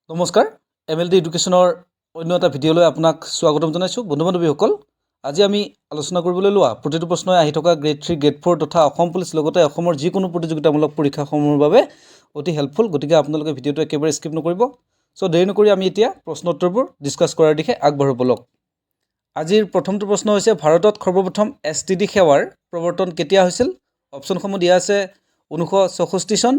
নমস্কাৰ MLD এডুকেশ্যনৰ অন্য এটা ভিডিঅ'লৈ আপোনাক স্বাগতম জনাইছোঁ বন্ধু-বান্ধৱীসকল। আজি আমি আলোচনা কৰিবলৈ লোৱা প্ৰতিটো প্ৰশ্নই আহি থকা গ্ৰেড 3 গ্ৰেড 4 তথা অসম পুলিচ লগতে অসমৰ যিকোনো প্ৰতিযোগিতামূলক পৰীক্ষাসমূহৰ বাবে অতি হেল্পফুল, গতিকে আপোনালোকে ভিডিঅ'টো একেবাৰে স্কিপ নকৰিব। চ' দেৰি নকৰি আমি এতিয়া প্ৰশ্ন উত্তৰবোৰ ডিছকাছ কৰাৰ দিশে আগবাঢ়ো বলক। আজিৰ প্ৰথমটো প্ৰশ্ন হৈছে ভাৰতত সৰ্বপ্ৰথম STD সেৱাৰ প্ৰৱৰ্তন কেতিয়া হৈছিল? অপশ্যনসমূহ দিয়া আছে 1964 চন,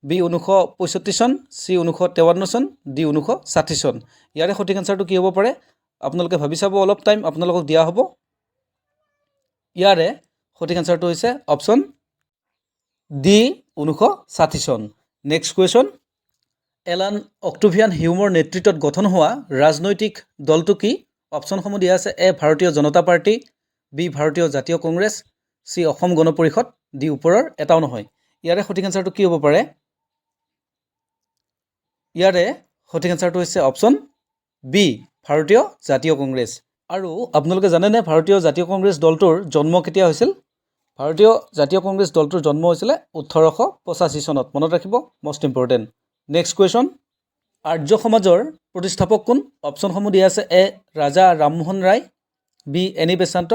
বি 1965 চন, চি 1953 চন, ডি 1960 চন। ইয়াৰে সঠিক আনসাৰটো কি হ'ব পাৰে? আপোনালোকে ভাবি চাব, অলপ টাইম আপোনালোকক দিয়া হ'ব। ইয়াৰে সঠিক আনসাৰটো হৈছে অপশ্যন ডি 1960 চন। নেক্সট কুৱেশ্যন, এলান অক্টোভিয়ান হিউমৰ নেতৃত্বত গঠন হোৱা ৰাজনৈতিক দলটো কি? অপশ্যনসমূহ দিয়া আছে এ ভাৰতীয় জনতা পাৰ্টি, বি ভাৰতীয় জাতীয় কংগ্ৰেছ, চি অসম গণ পৰিষদ, ডি ওপৰৰ এটাও নহয়। ইয়াৰে সঠিক আনসাৰটো কি হ'ব পাৰে? ইয়াৰে সঠিক আনসাৰটো হৈছে অপশ্যন বি ভাৰতীয় জাতীয় কংগ্ৰেছ। আৰু আপোনালোকে জানেনে ভাৰতীয় জাতীয় কংগ্ৰেছ দলটোৰ জন্ম কেতিয়া হৈছিল? ভাৰতীয় জাতীয় কংগ্ৰেছ দলটোৰ জন্ম হৈছিলে 1885 চনত, মনত ৰাখিব, মষ্ট ইম্পৰ্টেণ্ট। নেক্সট কুৱেশ্যন, আৰ্য সমাজৰ প্ৰতিষ্ঠাপক কোন? অপশ্যনসমূহ দিয়া আছে A Raja Rammohan Roy, B Annie Besant,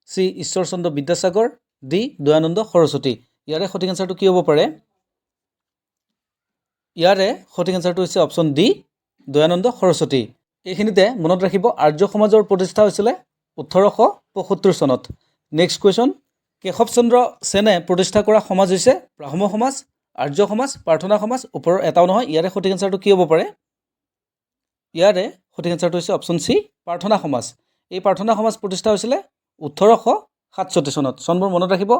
C Ishwarchandra Vidyasagar, D Dayanand Saraswati. ইয়াৰে সঠিক আনসাৰটো কি হ'ব পাৰে? ইয়াৰে সঠিক আনসাৰটো হৈছে অপশ্যন ডি দয়ানন্দ সৰস্বতী। এইখিনিতে মনত ৰাখিব আৰ্য সমাজৰ প্ৰতিষ্ঠা হৈছিলে 1875 চনত। নেক্সট কুৱেশ্যন, কেশৱ চন্দ্ৰ সেনে প্ৰতিষ্ঠা কৰা সমাজ হৈছে ব্ৰাহ্ম সমাজ, আৰ্য সমাজ, প্ৰাৰ্থনা সমাজ, ওপৰৰ এটাও নহয়। ইয়াৰে সঠিক আনসাৰটো কি হ'ব পাৰে? ইয়াৰে সঠিক আনসাৰটো হৈছে অপশ্যন চি প্ৰাৰ্থনা সমাজ। এই প্ৰাৰ্থনা সমাজ প্ৰতিষ্ঠা হৈছিলে 1867 চনত। চনবোৰ মনত ৰাখিব,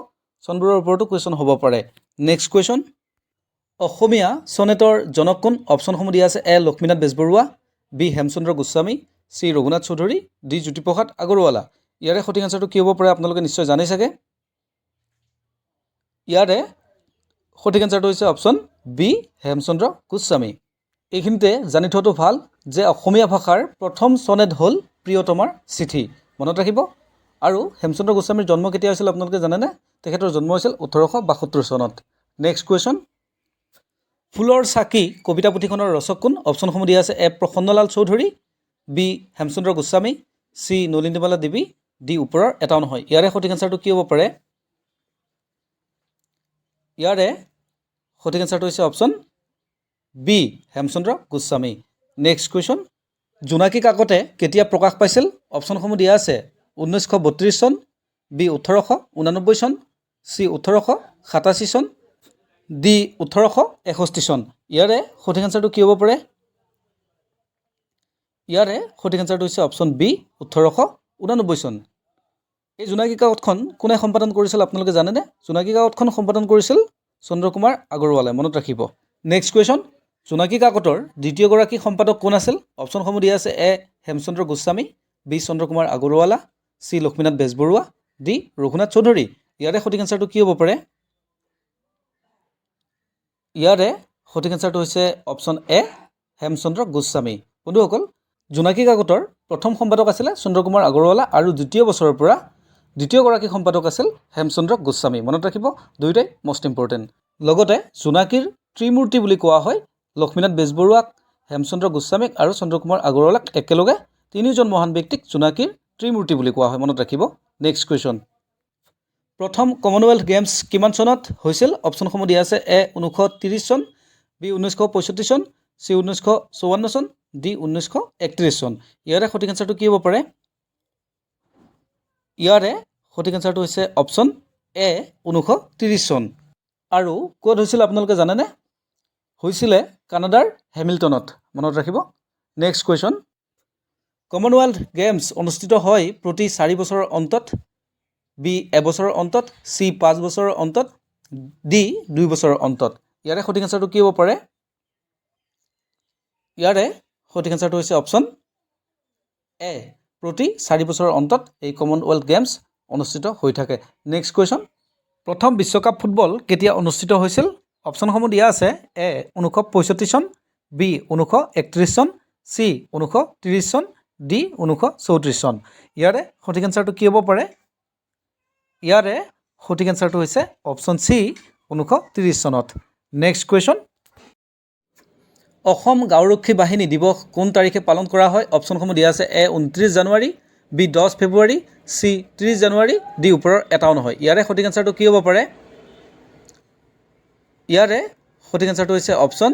চনবোৰৰ ওপৰতো কুৱেশ্যন হ'ব পাৰে। নেক্সট কুৱেশ্যন, অসমীয়া চনেটৰ জনক কোন? অপশ্যনসমূহ দিয়া আছে A Lakshminath Bezbaroa, B Hemchandra Goswami, C Raghunath Choudhury, D Jyotiprasad Agarwala. ইয়াৰে সঠিক আনসাৰটো কি হ'ব পাৰে আপোনালোকে নিশ্চয় জানেই চাগে। ইয়াৰে সঠিক আনসাৰটো হৈছে অপশ্যন বি হেমচন্দ্ৰ গোস্বামী। এইখিনিতে জানি থোৱাটো ভাল যে অসমীয়া ভাষাৰ প্ৰথম চনেট হ'ল প্ৰিয়তমাৰ চিঠি, মনত ৰাখিব। আৰু হেমচন্দ্ৰ গোস্বামীৰ জন্ম কেতিয়া হৈছিল আপোনালোকে জানেনে? তেখেতৰ জন্ম হৈছিল 1872 চনত। নেক্সট কুৱেশ্যন, ফুলৰ চাকি কবিতা পুথিখনৰ ৰচক কোন? অপশ্যনসমূহ দিয়া আছে এ Prasannalal Choudhury, B Hemchandra Goswami, C Nalinibala Devi, D ওপৰৰ এটাও নহয়। ইয়াৰে সঠিক আনসাৰটো কি হ'ব পাৰে? ইয়াৰে সঠিক আনসাৰটো হৈছে option B Hemchandra Goswami. Next question, Jonaki কাকতে কেতিয়া প্ৰকাশ পাইছিল? অপশ্যনসমূহ দিয়া আছে 1932 চন, বি 1889 চন, চি 1887 চন, ডি 1861 চন। ইয়াৰে সঠিক আনসাৰটো কি হ'ব পাৰে? ইয়াৰে সঠিক আনসাৰটো হৈছে অপশ্যন বি 1889 চন। এই জোনাকী কাকতখন কোনে সম্পাদন কৰিছিল আপোনালোকে জানেনে? জোনাকী কাকতখন সম্পাদন কৰিছিল চন্দ্ৰকুমাৰ আগৰৱালাই, মনত ৰাখিব। নেক্সট কুৱেশ্যন, জোনাকী কাকতৰ দ্বিতীয়গৰাকী সম্পাদক কোন আছিল? অপশ্যনসমূহ দিয়া আছে A Hemchandra Goswami, B Chandrakumar Agarwala, C Lakshminath Bezbaroa, D Raghunath Choudhury. ইয়াৰে সঠিক আনসাৰটো কি হ'ব পাৰে? ইয়াৰে সঠিক আনসাৰটো হৈছে অপশ্যন এ হেমচন্দ্ৰ গোস্বামী। বন্ধুসকল, জোনাকী কাকতৰ প্ৰথম সম্পাদক আছিলে চন্দ্ৰকুমাৰ আগৰৱালা আৰু দ্বিতীয় বছৰৰ পৰা দ্বিতীয়গৰাকী সম্পাদক আছিল হেমচন্দ্ৰ গোস্বামী, মনত ৰাখিব, দুয়োটাই মষ্ট ইম্পৰ্টেণ্ট। লগতে জোনাকীৰ ত্ৰিমূৰ্তি বুলি কোৱা হয় লক্ষ্মীনাথ বেজবৰুৱাক, হেমচন্দ্ৰ গোস্বামীক আৰু চন্দ্ৰকুমাৰ আগৰৱালাক একেলগে তিনিজন মহান ব্যক্তিক জোনাকীৰ ত্ৰিমূৰ্তি বুলি কোৱা হয়, মনত ৰাখিব। নেক্সট কুৱেশ্যন, প্ৰথম কমনৱেলথ গেমছ কিমান চনত হৈছিল? অপশ্যনসমূহ দিয়া আছে এ 1930 চন, বি 1965 চন, চি 1954 চন, ডি 1931 চন। ইয়াৰে সঠিক আনসাৰটো কি হ'ব পাৰে? ইয়াৰে সঠিক আনসাৰটো হৈছে অপশ্যন এ 1930 চন। আৰু ক'ত হৈছিল আপোনালোকে জানেনে? হৈছিলে কানাডাৰ হেমিল্টনত, মনত ৰাখিব। নেক্সট কুৱেশ্যন, কমনৱেলথ গেমছ অনুষ্ঠিত হয় প্ৰতি 4 বছৰৰ অন্তত, বি এবছৰৰ অন্তত, চি 5 বছৰৰ অন্তত, ডি 2 বছৰৰ অন্তত। ইয়াৰে সঠিক আনসাৰটো কি হ'ব পাৰে? ইয়াৰে সঠিক আনসাৰটো হৈছে অপশ্যন এ প্ৰতি 4 বছৰৰ অন্তত এই কমনৱেলথ গেমছ অনুষ্ঠিত হৈ থাকে। নেক্সট কুৱেশ্যন, প্ৰথম বিশ্বকাপ ফুটবল কেতিয়া অনুষ্ঠিত হৈছিল? অপশ্যনসমূহ দিয়া আছে এ 1965 চন, বি 1931 চন, চি 1930 চন, ডি 1934 চন। ইয়াৰে সঠিক আনসাৰটো কি হ'ব পাৰে? ইয়াৰে সঠিক আনসাৰটো হৈছে অপশ্যন চি 1930 চনত। নেক্সট কুৱেশ্যন, অসম গাঁওৰক্ষী বাহিনী দিৱস কোন তাৰিখে পালন কৰা হয় অপশ্যনসমূহ দিয়া আছে এ 29 জানুৱাৰী বি 10 ফেব্ৰুৱাৰী চি 30 জানুৱাৰী ডি ওপৰৰ এটাও নহয় ইয়াৰে সঠিক আনসাৰটো কি হ'ব পাৰে ইয়াৰে সঠিক আনসাৰটো হৈছে অপশ্যন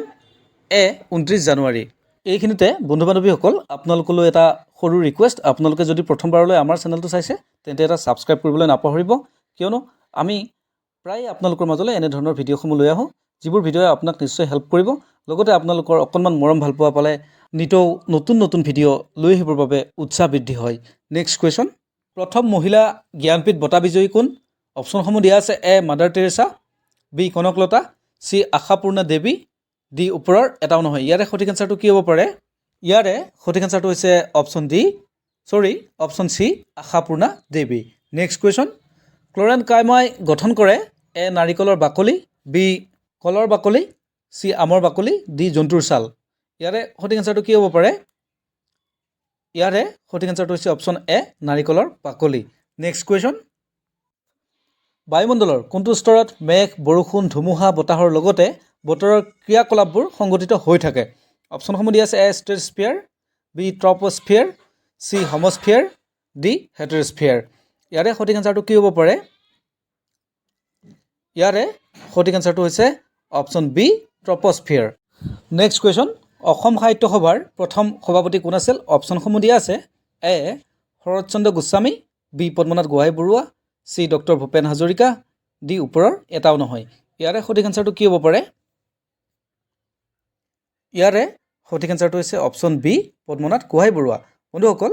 এ 29 জানুৱাৰী এইখিনিতে বন্ধু বান্ধৱীসকল আপোনালোকলৈ এটা সৰু ৰিকুৱেষ্ট আপোনালোকে যদি প্ৰথমবাৰলৈ আমাৰ চেনেলটো চাইছে তেন্তে এটা ছাবস্ক্ৰাইব কৰিবলৈ নাপাহৰিব কিয়নো আমি প্ৰায় আপোনালোকৰ মাজলৈ এনে ধৰণৰ ভিডিঅ'সমূহ লৈ আহোঁ যিবোৰ ভিডিঅ'য়ে আপোনাক নিশ্চয় হেল্প কৰিব লগতে আপোনালোকৰ অকণমান মৰম ভাল পোৱা পালে নিতৌ নতুন নতুন ভিডিঅ' লৈ আহিবৰ বাবে উৎসাহ বৃদ্ধি হয় নেক্সট কুৱেশ্যন প্ৰথম মহিলা জ্ঞানপীঠ বঁটা বিজয়ী কোন অপশ্যনসমূহ দিয়া আছে A Mother Teresa B Kanaklata C Ashapurna Devi D ওপৰৰ এটাও নহয় ইয়াৰে সঠিক আনসাৰটো কি হ'ব পাৰে ইয়াৰে সঠিক আনসাৰটো হৈছে অপশ্যন চি আশাপূৰ্ণা দেৱী নেক্সট কুৱেশ্যন ক্ল'ৰেনকাইমাই গঠন কৰে এ নাৰিকলৰ বাকলি বি কলৰ বাকলি চি আমৰ বাকলি ডি জন্তুৰ ছাল ইয়াৰে সঠিক আনসাৰটো কি হ'ব পাৰে ইয়াৰে সঠিক আনসাৰটো হৈছে অপশ্যন এ নাৰিকলৰ বাকলি নেক্সট কুৱেশ্যন বায়ুমণ্ডলৰ কোনটো স্তৰত মেঘ বৰষুণ ধুমুহা বতাহৰ লগতে বতৰৰ ক্ৰিয়াকলাপবোৰ সংঘটিত হৈ থাকে অপশ্যনসমূহ দিয়া আছে এ ষ্ট্ৰেটোস্ফিয়াৰ বি ট্ৰপোস্ফিয়াৰ চি হোমোস্ফিয়াৰ ডি হেটেৰোস্ফিয়াৰ ইয়াৰে সঠিক আনসাৰটো কি হ'ব পাৰে ইয়াৰে সঠিক আনসাৰটো হৈছে option B troposphere next question Asam Sahitya সভাৰ প্ৰথম সভাপতি কোন আছিল অপশ্যনসমূহ দিয়া আছে A Saratchandra Goswami B Padmanath Gohain Baruah C doctor Bhupen Hazarika D ওপৰৰ এটাও নহয় ইয়াৰে সঠিক আনসাৰটো কি হ'ব পাৰে ইয়াৰে সঠিক আনসাৰটো হৈছে অপশ্যন বি পদ্মনাথ গোহাঁই বৰুৱা বন্ধুসকল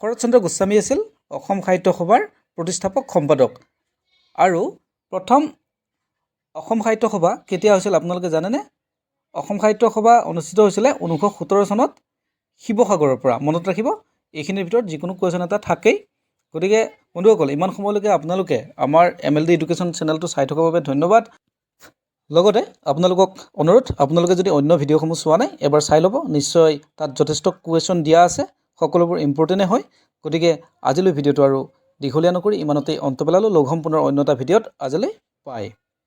শৰৎচন্দ্ৰ গোস্বামী আছিল অসম সাহিত্য সভাৰ প্ৰতিষ্ঠাপক সম্পাদক আৰু প্ৰথম অসম সাহিত্য সভা কেতিয়া হৈছিল আপোনালোকে জানেনে অসম সাহিত্য সভা অনুষ্ঠিত হৈছিলে 1917 চনত শিৱসাগৰৰ পৰা মনত ৰাখিব এইখিনিৰ ভিতৰত যিকোনো কুৱেশ্যন এটা থাকেই গতিকে বন্ধুসকল ইমান সময়লৈকে আপোনালোকে আমাৰ MLD এডুকেশ্যন চেনেলটো চাই থকাৰ বাবে ধন্যবাদ লগতে আপোনালোকক অনুৰোধ আপোনালোকে যদি অন্য ভিডিঅ'সমূহ চোৱা নাই এবাৰ চাই ল'ব নিশ্চয় তাত যথেষ্ট কুৱেশ্যন দিয়া আছে সকলোবোৰ ইম্পৰ্টেণ্টে হয় গতিকে আজিলৈ ভিডিঅ'টো আৰু দীঘলীয়া নকৰি ইমানতেই অন্ত পেলালোঁ লগ হ'ম পুনৰ অন্য এটা ভিডিঅ'ত আজিলৈ বাই